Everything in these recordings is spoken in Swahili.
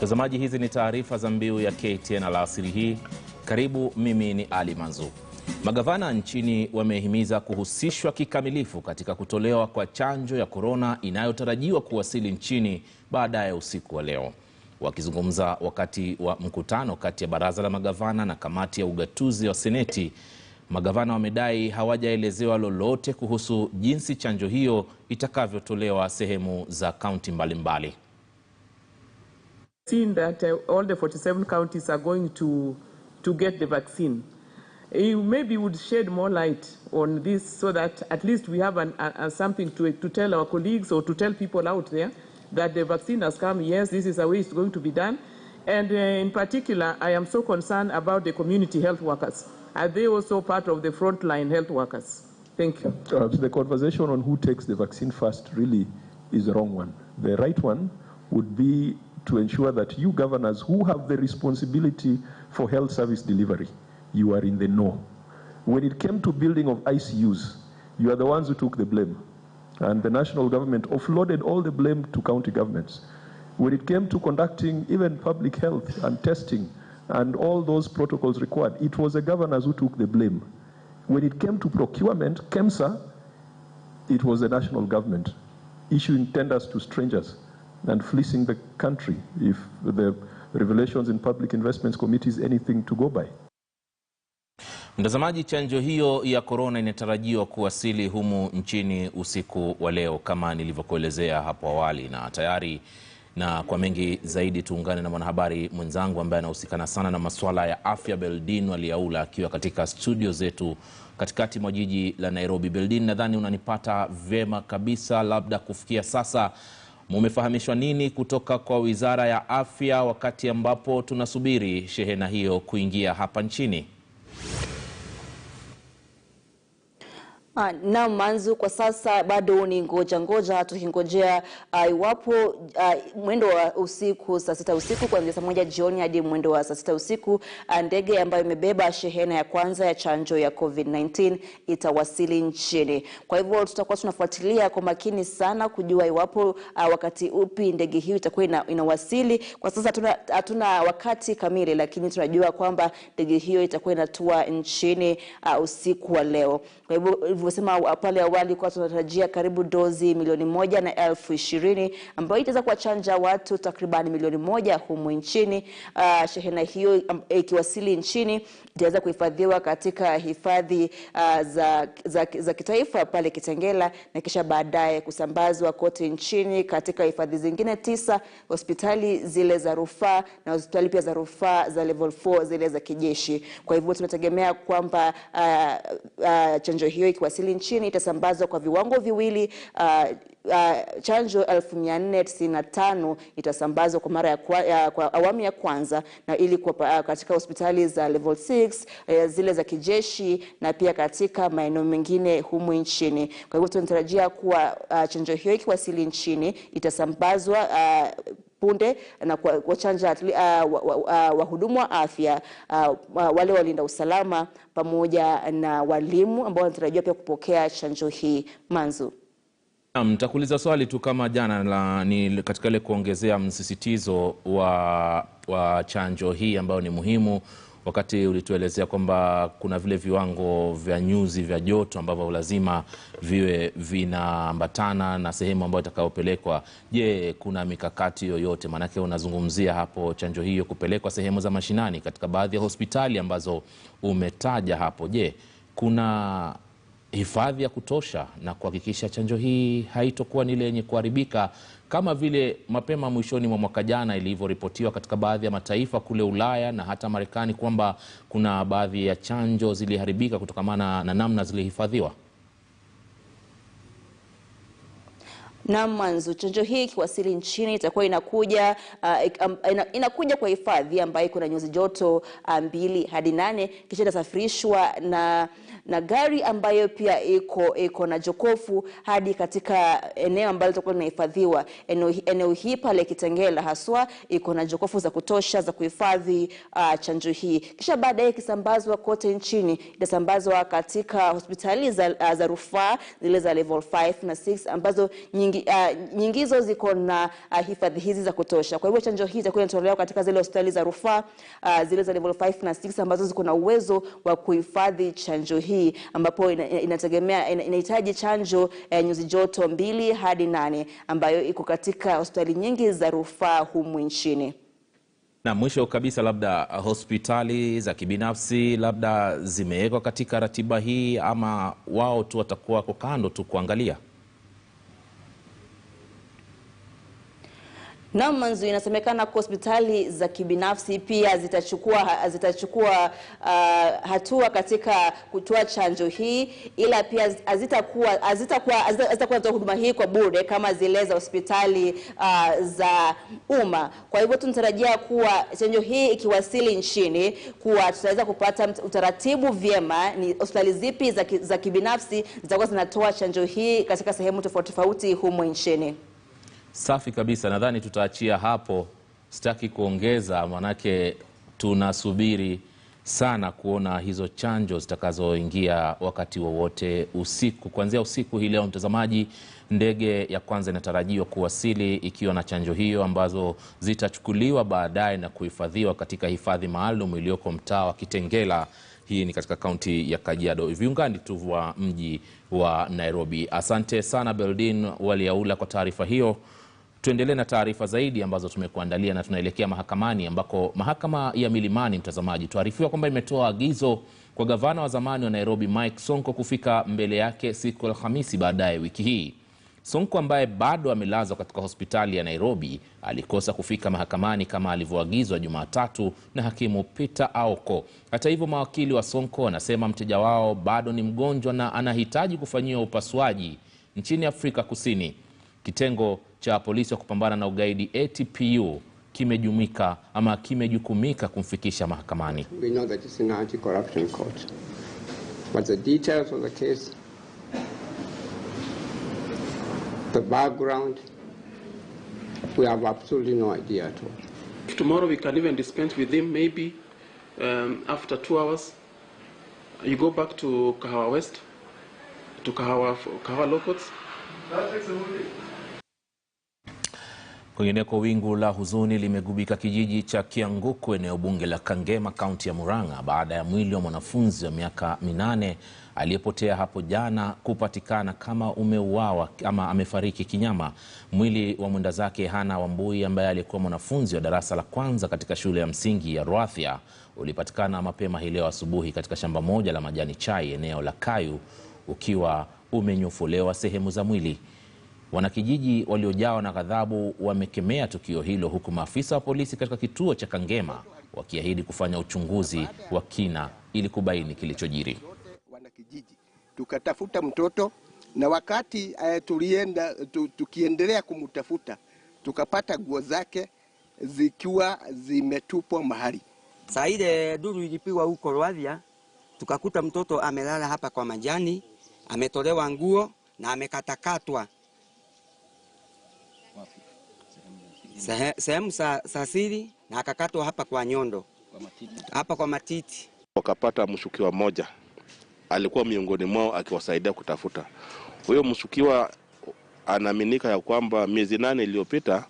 Mtazamaji, hizi ni taarifa za Mbiu ya KTN alasiri hii. Karibu, mimi ni Ali Manzu. Magavana nchini wamehimiza kuhusishwa kikamilifu katika kutolewa kwa chanjo ya korona inayotarajiwa kuwasili nchini baadaye usiku wa leo. Wakizungumza wakati wa mkutano kati ya baraza la magavana na kamati ya ugatuzi wa seneti, magavana wamedai hawajaelezewa lolote kuhusu jinsi chanjo hiyo itakavyotolewa sehemu za kaunti mbalimbali. Seen that all the 47 counties are going to get the vaccine. You maybe would shed more light on this so that at least we have something to tell our colleagues or to tell people out there that the vaccine has come. Yes, this is the way it's going to be done. And in particular, I am so concerned about the community health workers. Are they also part of the frontline health workers? Thank you. The conversation on who takes the vaccine first really is the wrong one. The right one would be to ensure that you governors who have the responsibility for health service delivery, you are in the know. When it came to building of ICUs, you are the ones who took the blame. And the national government offloaded all the blame to county governments. When it came to conducting even public health and testing and all those protocols required, it was the governors who took the blame. When it came to procurement, KEMSA, it was the national government issuing tenders to strangers and fleecing the country if the revelations in public investments committee is anything to go by. Mtazamaji, chanjo hiyo ya korona inatarajiwa kuwasili humu nchini usiku wa leo kama nilivyokuelezea hapo awali, na tayari na kwa mengi zaidi tuungane na mwanahabari mwenzangu ambaye anahusikana sana na masuala ya afya, Beldin Waliaula, akiwa katika studio zetu katikati mwa jiji la Nairobi. Beldin, nadhani unanipata vyema kabisa. Labda kufikia sasa mumefahamishwa nini kutoka kwa Wizara ya Afya wakati ambapo tunasubiri shehena hiyo kuingia hapa nchini? Na Manzu, kwa sasa bado ni ngoja tukingojea iwapo mwendo wa usiku saa 6 usiku kuanzia saa 1 jioni hadi mwendo wa saa 6 usiku ndege ambayo imebeba shehena ya kwanza ya chanjo ya COVID-19 itawasili nchini. Kwa hivyo tutakuwa tunafuatilia kwa makini sana kujua iwapo wakati upi ndege hiyo itakuwa inawasili. Kwa sasa hatuna wakati kamili, lakini tunajua kwamba ndege hiyo itakuwa inatua nchini usiku wa leo. Kwa hivyo sema pale awali kwa tunatarajia karibu dozi 1,20,000 ambayo itaweza kuwachanja watu takriban 1,000,000 humu nchini. Shehena hiyo ikiwasili nchini itaweza kuhifadhiwa katika hifadhi za kitaifa pale Kitengela, na kisha baadaye kusambazwa kote nchini katika hifadhi zingine 9, hospitali zile za rufaa na hospitali pia za rufaa za level 4 zile za kijeshi. Kwa hivyo tunategemea kwamba chanjo hiyo ikiwasili nchini itasambazwa kwa viwango viwili. Chanjo 1495 itasambazwa kwa mara kwa awamu ya kwanza, na ili kwa katika hospitali za level 6 zile za kijeshi na pia katika maeneo mengine humu nchini. Kwa hivyo tunatarajia kuwa chanjo hiyo ikiwasili nchini itasambazwa punde na kwa chanja wahudumu wa afya, wale walinda usalama pamoja na walimu ambao wanatarajiwa pia kupokea chanjo hii. Manzu, nitakuuliza swali tu kama jana ni katika ile kuongezea msisitizo wa chanjo hii ambayo ni muhimu, wakati ulituelezea kwamba kuna vile viwango vya nyuzi vya joto ambavyo lazima viwe vinaambatana na sehemu ambayo itakayopelekwa. Je, kuna mikakati yoyote? Manake unazungumzia hapo chanjo hiyo kupelekwa sehemu za mashinani katika baadhi ya hospitali ambazo umetaja hapo. Je, kuna hifadhi ya kutosha na kuhakikisha chanjo hii haitokuwa ni ile yenye kuharibika kama vile mapema mwishoni mwa mwaka jana ilivyoripotiwa katika baadhi ya mataifa kule Ulaya na hata Marekani kwamba kuna baadhi ya chanjo ziliharibika kutokana na namna zilihifadhiwa? Na Manzu, chanjo hii ikiwasili nchini itakuwa inakuja kwa hifadhi ambayo kuna nyuzi joto 2 hadi 8, kisha itasafirishwa na gari ambayo pia iko na jokofu hadi katika eneo ambalo litakuwa linahifadhiwa. Eneo hii pale Kitengela haswa iko na jokofu za kutosha za kuhifadhi chanjo hii. Kisha baadaye ikisambazwa kote nchini, itasambazwa katika hospitali za rufaa zile za level 5 na 6 ambazo nyingizo ziko na hifadhi hizi za kutosha. Kwa hivyo chanjo hii itakuwa inatolewa katika zile hospitali za rufaa zile za level 5 na 6 ambazo ziko na uwezo wa kuhifadhi chanjo hii, ambapo inahitaji chanjo nyuzi joto 2 hadi 8 ambayo iko katika hospitali nyingi za rufaa humu nchini. Na mwisho kabisa, labda hospitali za kibinafsi labda zimewekwa katika ratiba hii ama wao tu watakuwa kwa kando tu kuangalia? Na Manzu, inasemekana kwa hospitali za kibinafsi pia zitachukua hatua katika kutoa chanjo hii, ila pia hazitakuwa huduma hii kwa bure kama zile za hospitali za umma. Kwa hivyo tunatarajia kuwa chanjo hii ikiwasili nchini kuwa tutaweza kupata utaratibu vyema ni hospitali zipi za kibinafsi zitakuwa zinatoa chanjo hii katika sehemu tofauti humu nchini. Safi kabisa, nadhani tutaachia hapo. Sitaki kuongeza, manake tunasubiri sana kuona hizo chanjo zitakazoingia wakati wowote usiku. Kuanzia usiku hii leo, mtazamaji, ndege ya kwanza inatarajiwa kuwasili ikiwa na chanjo hiyo ambazo zitachukuliwa baadaye na kuhifadhiwa katika hifadhi maalum iliyoko mtaa wa Kitengela. Hii ni katika kaunti ya Kajiado, viungani tu vya mji wa Nairobi. Asante sana Beldin Waliaula kwa taarifa hiyo. Tuendelee na taarifa zaidi ambazo tumekuandalia, na tunaelekea mahakamani ambako mahakama ya Milimani, mtazamaji, tuarifiwa kwamba imetoa agizo kwa gavana wa zamani wa Nairobi Mike Sonko kufika mbele yake siku ya Alhamisi baadaye wiki hii. Sonko ambaye bado amelazwa katika hospitali ya Nairobi alikosa kufika mahakamani kama alivyoagizwa Jumatatu na hakimu Peter Aoko. Hata hivyo, mawakili wa Sonko wanasema mteja wao bado ni mgonjwa na anahitaji kufanyiwa upasuaji nchini Afrika Kusini. Kitengo cha polisi wa kupambana na ugaidi ATPU kimejukumika kumfikisha mahakamani. We know that it's an anti-corruption court. But the details of the case, the background, we have absolutely no idea at all. Tomorrow we can even dispense with him, maybe after 2 hours. You go back to Kahawa West, to Kahawa locals. Kwingineko, wingu la huzuni limegubika kijiji cha Kianguku, eneo bunge la Kangema, kaunti ya Murang'a, baada ya mwili wa mwanafunzi wa miaka 8 aliyepotea hapo jana kupatikana kama umeuawa ama amefariki kinyama. Mwili wa mwenda zake Hana Wambui, ambaye alikuwa mwanafunzi wa darasa la kwanza katika shule ya msingi ya Rwathia, ulipatikana mapema hii leo asubuhi katika shamba moja la majani chai eneo la Kayu, ukiwa umenyofolewa sehemu za mwili. Wanakijiji waliojawa na ghadhabu wamekemea tukio hilo, huku maafisa wa polisi katika kituo cha Kangema wakiahidi kufanya uchunguzi wa kina ili kubaini kilichojiri. Wanakijiji tukatafuta mtoto, na wakati tukiendelea kumtafuta tukapata nguo zake zikiwa zimetupwa mahali. Saa ile duru ilipigwa huko Rwathia, tukakuta mtoto amelala hapa kwa majani, ametolewa nguo na amekatakatwa sehemu za siri na akakatwa hapa kwa nyondo, hapa kwa matiti. Wakapata mshukiwa mmoja alikuwa miongoni mwao akiwasaidia kutafuta. Huyo mshukiwa anaaminika ya kwamba miezi 8 iliyopita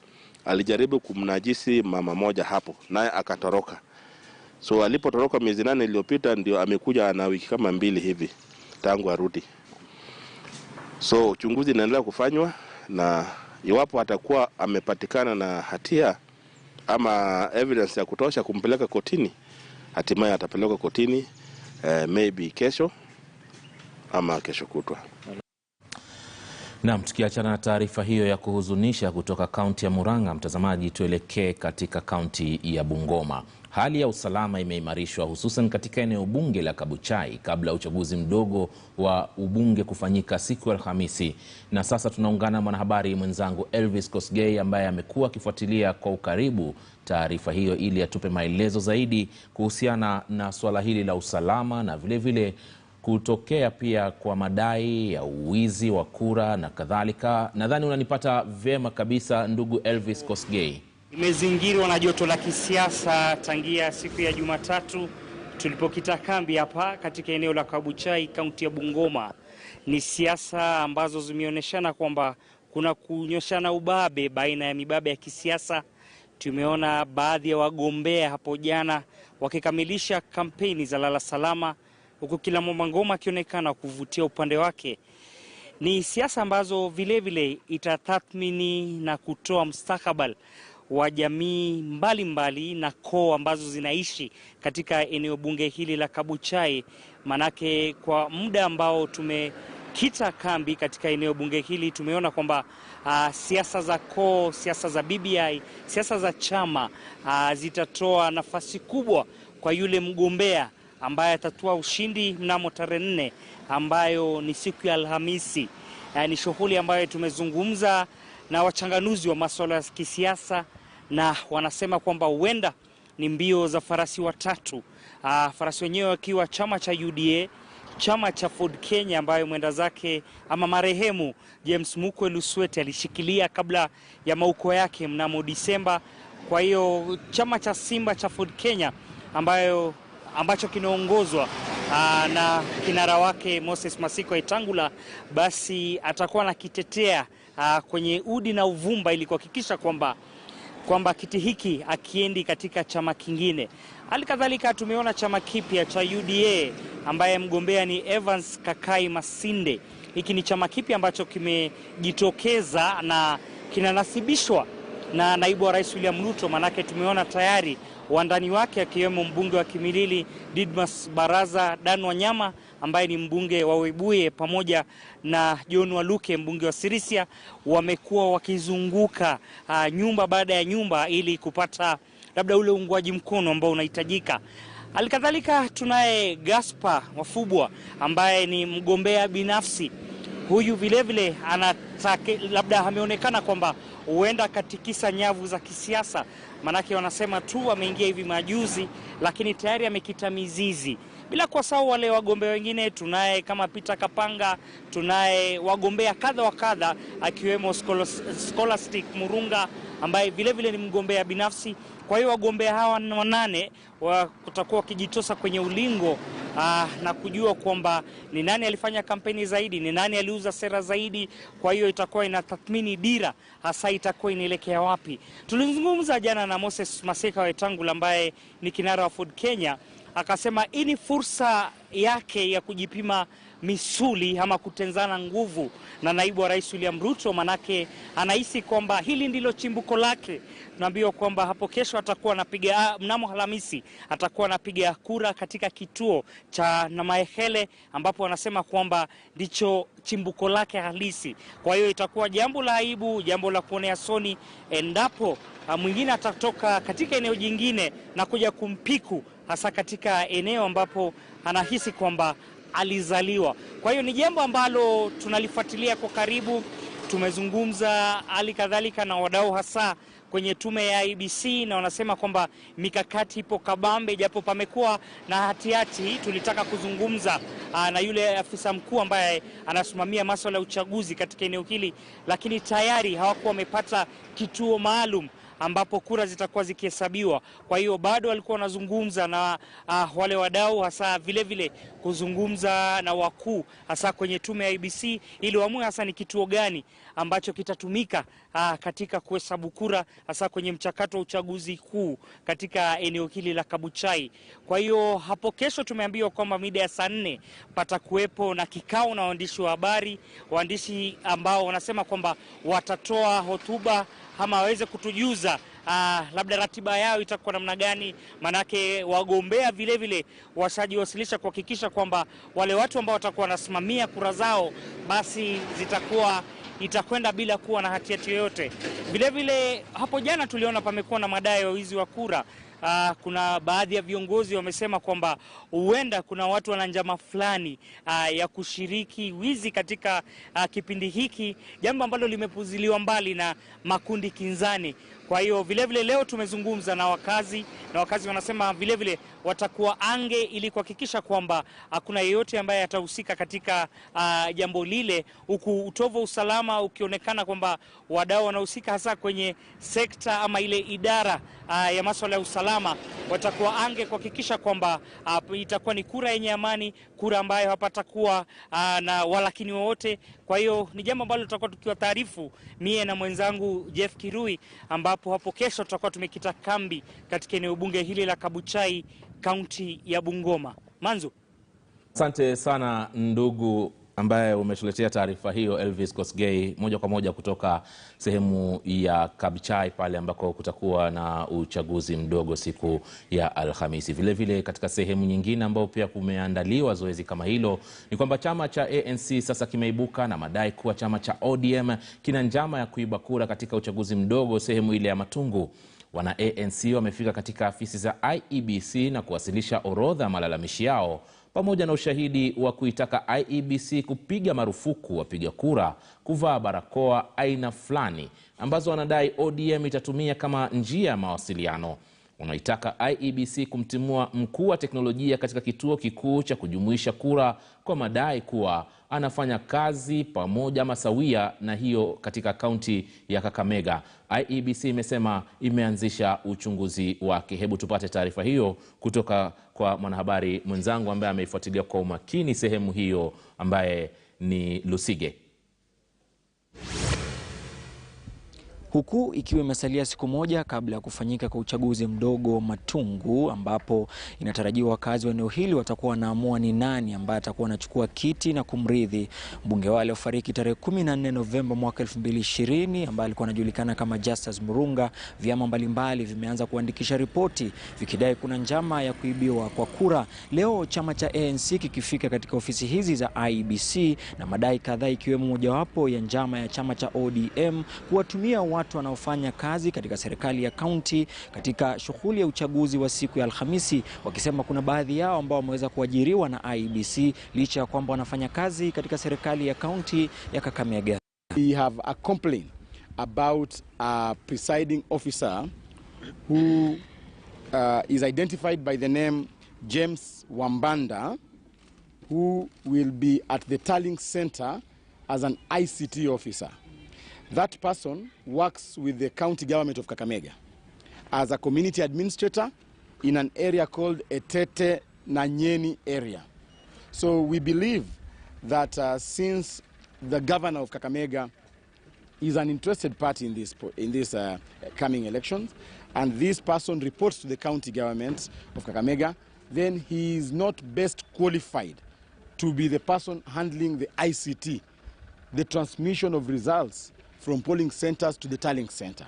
alijaribu kumnajisi mama moja hapo, naye akatoroka. So alipotoroka miezi 8 iliyopita ndio amekuja na wiki kama 2 hivi tangu arudi. So uchunguzi unaendelea kufanywa, na iwapo atakuwa amepatikana na hatia ama evidence ya kutosha kumpeleka kotini, hatimaye atapelekwa kotini maybe kesho ama kesho kutwa. Naam, tukiachana na taarifa hiyo ya kuhuzunisha kutoka kaunti ya Murang'a, mtazamaji, tuelekee katika kaunti ya Bungoma. Hali ya usalama imeimarishwa hususan katika eneo bunge la Kabuchai kabla uchaguzi mdogo wa ubunge kufanyika siku ya Alhamisi. Na sasa tunaungana na mwanahabari mwenzangu Elvis Kosgei ambaye amekuwa akifuatilia kwa ukaribu taarifa hiyo ili atupe maelezo zaidi kuhusiana na swala hili la usalama na vile vile kutokea pia kwa madai ya uwizi wa kura na kadhalika. Nadhani unanipata vyema kabisa ndugu Elvis Kosgei. Imezingirwa na joto la kisiasa tangia siku ya Jumatatu tulipokita kambi hapa katika eneo la Kabuchai, kaunti ya Bungoma. Ni siasa ambazo zimeoneshana kwamba kuna kunyoshana ubabe baina ya mibabe ya kisiasa. Tumeona baadhi ya wagombea hapo jana wakikamilisha kampeni za lala salama, huku kila mwangoma akionekana kuvutia upande wake. Ni siasa ambazo vile itatathmini na kutoa mustakabali wa jamii mbalimbali na koo ambazo zinaishi katika eneo bunge hili la Kabuchai. Manake kwa muda ambao tumekita kambi katika eneo bunge hili tumeona kwamba siasa za koo, siasa za BBI, siasa za chama zitatoa nafasi kubwa kwa yule mgombea ambaye atatoa ushindi mnamo tarehe 4 ambayo ni siku ya Alhamisi. Ni shughuli ambayo tumezungumza na wachanganuzi wa masuala ya kisiasa na wanasema kwamba huenda ni mbio za farasi watatu. Farasi wenyewe wakiwa chama cha UDA, chama cha Ford Kenya ambayo mwenda zake ama marehemu James Mukwe Luswete alishikilia kabla ya mauko yake mnamo Disemba. Kwa hiyo chama cha Simba cha Ford Kenya ambacho kinaongozwa na kinara wake Moses Masiko Etangula, basi atakuwa na kitetea kwenye udi na uvumba ili kuhakikisha kwamba kiti hiki akiendi katika chama kingine. Halikadhalika tumeona chama kipya cha UDA ambaye mgombea ni Evans Kakai Masinde. Hiki ni chama kipya ambacho kimejitokeza na kinanasibishwa na naibu wa rais William Ruto, manake tumeona tayari wandani wake akiwemo mbunge wa Kimilili Didmas Baraza, Dan Wanyama ambaye ni mbunge wa Webuye, pamoja na John Waluke mbunge wa Sirisia, wamekuwa wakizunguka nyumba baada ya nyumba ili kupata labda ule uungwaji mkono ambao unahitajika. Halikadhalika tunaye Gaspar Wafubwa ambaye ni mgombea binafsi. Huyu vile labda ameonekana kwamba huenda katikisa nyavu za kisiasa, manake wanasema tu ameingia hivi majuzi, lakini tayari amekita mizizi. Bila kusahau wale wagombea wengine tunaye kama Peter Kapanga, tunaye wagombea kadha wa kadha akiwemo Scholastic Murunga ambaye vile ni mgombea binafsi. Kwa hiyo wagombea hawa 8 kutakuwa wakijitosa kwenye ulingo na kujua kwamba ni nani alifanya kampeni zaidi, ni nani aliuza sera zaidi. Kwa hiyo itakuwa inatathmini dira hasa itakuwa inaelekea wapi. Tulizungumza jana na Moses Masika Etangula ambaye ni kinara wa Ford Kenya, akasema hii ni fursa yake ya kujipima misuli ama kutenzana nguvu na naibu wa rais William Ruto, manake anahisi kwamba hili ndilo chimbuko lake. Tunaambiwa kwamba hapo kesho atakuwa anapiga, mnamo Alhamisi atakuwa anapiga kura katika kituo cha Namaehele, ambapo anasema kwamba ndicho chimbuko lake halisi. Kwa hiyo itakuwa jambo la aibu, jambo la kuonea soni endapo mwingine atatoka katika eneo jingine na kuja kumpiku, hasa katika eneo ambapo anahisi kwamba alizaliwa. Kwa hiyo ni jambo ambalo tunalifuatilia kwa karibu. Tumezungumza halikadhalika na wadau hasa kwenye tume ya IEBC na wanasema kwamba mikakati ipo kabambe, japo pamekuwa na hatihati. Tulitaka kuzungumza na yule afisa mkuu ambaye anasimamia masuala ya uchaguzi katika eneo hili, lakini tayari hawakuwa wamepata kituo maalum ambapo kura zitakuwa zikihesabiwa. Kwa hiyo bado walikuwa wanazungumza na wale wadau, hasa vile kuzungumza na wakuu hasa kwenye tume ya IEBC ili waamue hasa ni kituo gani ambacho kitatumika katika kuhesabu kura hasa kwenye mchakato wa uchaguzi kuu katika eneo hili la Kabuchai. Kwa hiyo hapo kesho tumeambiwa kwamba mida ya saa 4 patakuwepo na kikao na waandishi wa habari, waandishi ambao wanasema kwamba watatoa hotuba ama waweze kutujuza labda ratiba yao itakuwa namna gani, manake wagombea vile washajiwasilisha kuhakikisha kwamba wale watu ambao watakuwa wanasimamia kura zao basi itakwenda bila kuwa na hatihati yoyote. Vile hapo jana tuliona pamekuwa na madai ya wizi wa kura kuna baadhi ya viongozi wamesema kwamba huenda kuna watu wana njama fulani ya kushiriki wizi katika kipindi hiki, jambo ambalo limepuziliwa mbali na makundi kinzani. Kwa hiyo vilevile leo tumezungumza na wakazi wanasema vilevile watakuwa ange ili kuhakikisha kwamba hakuna yeyote ambaye atahusika katika jambo lile, huku utovu wa usalama ukionekana kwamba wadau wanahusika hasa kwenye sekta ama ile idara ya masuala ya usalama watakuwa ange kuhakikisha kwamba itakuwa ni kura yenye amani, kura ambayo hapatakuwa na walakini wowote. Kwa hiyo ni jambo ambalo tutakuwa tukiwa taarifu mie na mwenzangu Jeff Kirui, ambapo hapo kesho tutakuwa tumekita kambi katika eneo bunge hili la Kabuchai, kaunti ya Bungoma. Manzu. Asante sana ndugu ambaye umetuletea taarifa hiyo, Elvis Kosgei, moja kwa moja kutoka sehemu ya Kabuchai pale ambako kutakuwa na uchaguzi mdogo siku ya Alhamisi. Vile vile katika sehemu nyingine ambao pia kumeandaliwa zoezi kama hilo ni kwamba chama cha ANC sasa kimeibuka na madai kuwa chama cha ODM kina njama ya kuiba kura katika uchaguzi mdogo sehemu ile ya Matungu. Wana ANC wamefika katika afisi za IEBC na kuwasilisha orodha malalamishi yao pamoja na ushahidi wa kuitaka IEBC kupiga marufuku wapiga kura kuvaa barakoa aina fulani ambazo wanadai ODM itatumia kama njia ya mawasiliano. Wanaitaka IEBC kumtimua mkuu wa teknolojia katika kituo kikuu cha kujumuisha kura kwa madai kuwa anafanya kazi pamoja masawia na hiyo katika kaunti ya Kakamega. IEBC imesema imeanzisha uchunguzi wake. Hebu tupate taarifa hiyo kutoka kwa mwanahabari mwenzangu ambaye ameifuatilia kwa umakini sehemu hiyo, ambaye ni Lusige. Huku ikiwa imesalia siku moja kabla ya kufanyika kwa uchaguzi mdogo Matungu, ambapo inatarajiwa wakazi wa eneo hili watakuwa wanaamua ni nani ambaye atakuwa anachukua kiti na kumrithi mbunge wale ufariki tarehe 14 Novemba mwaka 2020 ambaye alikuwa anajulikana kama Justus Murunga. Vyama mbalimbali vimeanza kuandikisha ripoti vikidai kuna njama ya kuibiwa kwa kura. Leo chama cha ANC kikifika katika ofisi hizi za IEBC na madai kadhaa, ikiwemo mojawapo ya njama ya chama cha ODM kuwatumia watu wanaofanya kazi katika serikali ya kaunti katika shughuli ya uchaguzi wa siku ya Alhamisi, wakisema kuna baadhi yao ambao wameweza kuajiriwa na IEBC licha ya kwamba wanafanya kazi katika serikali ya kaunti ya Kakamega. We have a complaint about a presiding officer who is identified by the name James Wambanda, who will be at the tallying center as an ICT officer. That person works with the county government of Kakamega as a community administrator in an area called Etete Nanyeni area. So we believe that since the governor of Kakamega is an interested party in this coming elections, and this person reports to the county government of Kakamega, then he is not best qualified to be the person handling the ICT, the transmission of results from polling centers to the tallying center.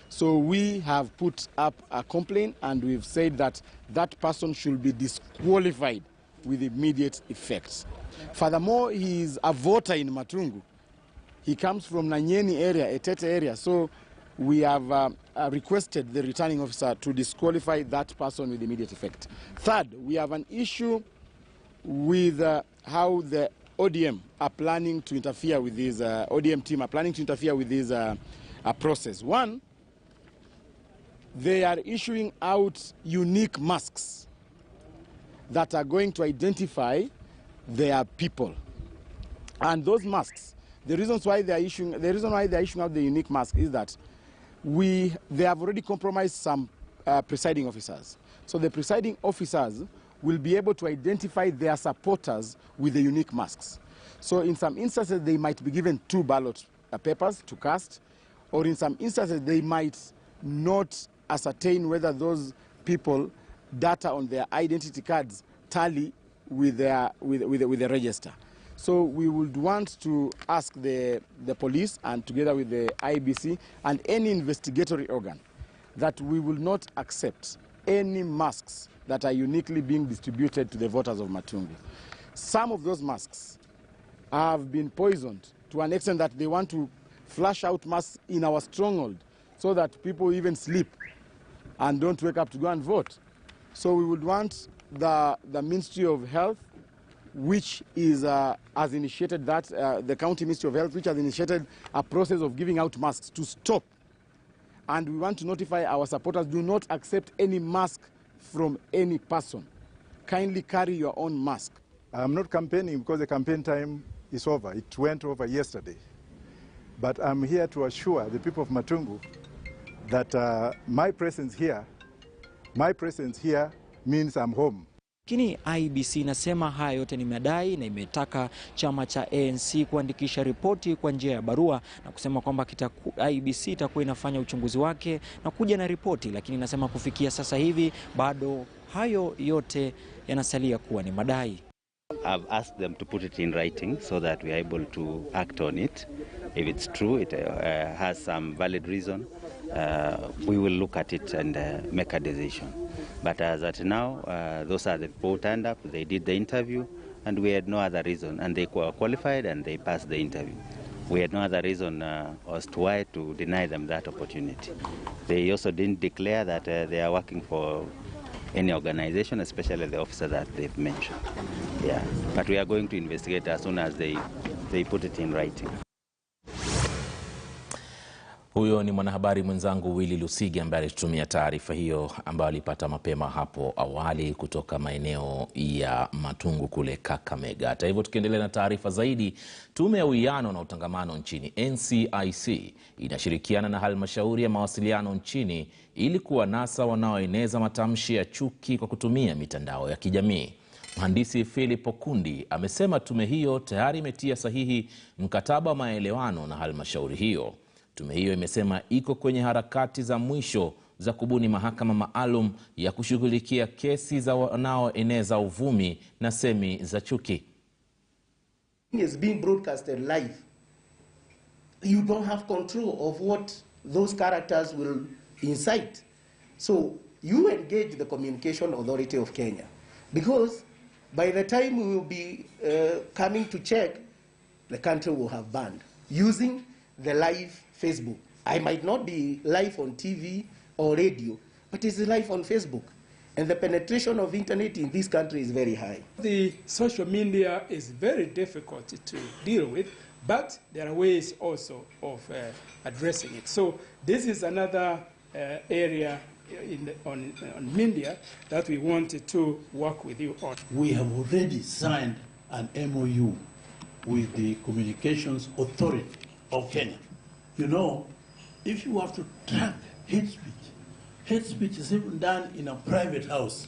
So we have put up a complaint and we've said that that person should be disqualified with immediate effect. Furthermore, he is a voter in Matungu. He comes from Nanyeni area, Etete area. So we have requested the returning officer to disqualify that person with immediate effect. Third, we have an issue with how the ODM are planning to interfere with this, ODM team are planning to interfere with this process. One, they are issuing out unique masks that are going to identify their people. And those masks, the reason why they are issuing out the unique mask is that they have already compromised some presiding officers. So the presiding officers will be able to identify their supporters with the unique masks. So in some instances, they might be given 2 ballot papers to cast, or in some instances, they might not ascertain whether those people data on their identity cards tally with the register. So we would want to ask the police, and together with the IEBC and any investigatory organ, that we will not accept any masks that are uniquely being distributed to the voters of Matungu. Some of those masks have been poisoned to an extent that they want to flash out masks in our stronghold so that people even sleep and don't wake up to go and vote. So we would want the Ministry of Health, which is has initiated that, the County Ministry of Health, which has initiated a process of giving out masks, to stop. And we want to notify our supporters, do not accept any mask from any person. Kindly carry your own mask. I'm not campaigning because the campaign time is over. It went over yesterday. But I'm here to assure the people of Matungu that my presence here means I'm home. Lakini IEBC inasema haya yote ni madai na imetaka chama cha ANC kuandikisha ripoti kwa njia ya barua na kusema kwamba IEBC itakuwa inafanya uchunguzi wake na kuja na ripoti, lakini inasema kufikia sasa hivi bado hayo yote yanasalia kuwa ni madai. I've asked them to put it in writing so that we are able to act on it. If it's true, it has some valid reason, we will look at it and make a decision. But as at now, those are the people who turned up, they did the interview, and we had no other reason. And they were qualified and they passed the interview. We had no other reason as to why to deny them that opportunity. They also didn't declare that they are working for any organization, especially the officer that they've mentioned. Yeah, but we are going to investigate as soon as they put it in writing. Huyo ni mwanahabari mwenzangu Willy Lusigi ambaye alitumia taarifa hiyo ambayo alipata mapema hapo awali kutoka maeneo ya Matungu kule Kakamega. Hata hivyo, tukiendelea na taarifa zaidi, Tume ya Uwiano na Utangamano nchini NCIC inashirikiana na halmashauri ya mawasiliano nchini ili kuwanasa wanaoeneza matamshi ya chuki kwa kutumia mitandao ya kijamii. Mhandisi Philip Okundi amesema tume hiyo tayari imetia sahihi mkataba wa maelewano na halmashauri hiyo. Tume hiyo imesema iko kwenye harakati za mwisho za kubuni mahakama maalum ya kushughulikia kesi za wanaoeneza uvumi na semi za chuki. Is being broadcasted live. You don't have control of what those characters will incite. So you engage the Communication Authority of Kenya, because by the time we will be coming to check, the country will have banned using the live Facebook. I might not be live on TV or radio, but it's live on Facebook. And the penetration of internet in this country is very high. The social media is very difficult to deal with, but there are ways also of addressing it. So this is another area on media that we wanted to work with you on. We have already signed an MOU with the Communications Authority of Kenya. You know, if you have to track hate speech is even done in a private house,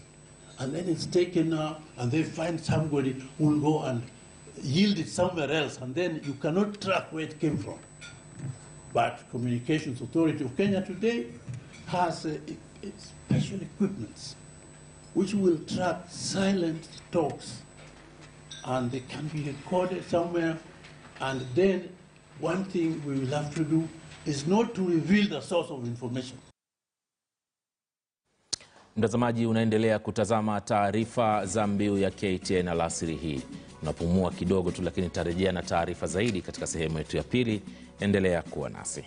and then it's taken and they find somebody who will go and yield it somewhere else, and then you cannot track where it came from. But Communications Authority of Kenya today has special equipment which will track silent talks, and they can be recorded somewhere, and then one thing we will have to do is not to reveal the source of information. Mtazamaji, unaendelea kutazama taarifa za Mbiu ya KTN alasiri hii. Unapumua kidogo tu, lakini tarejea na taarifa zaidi katika sehemu yetu ya pili. Endelea kuwa nasi.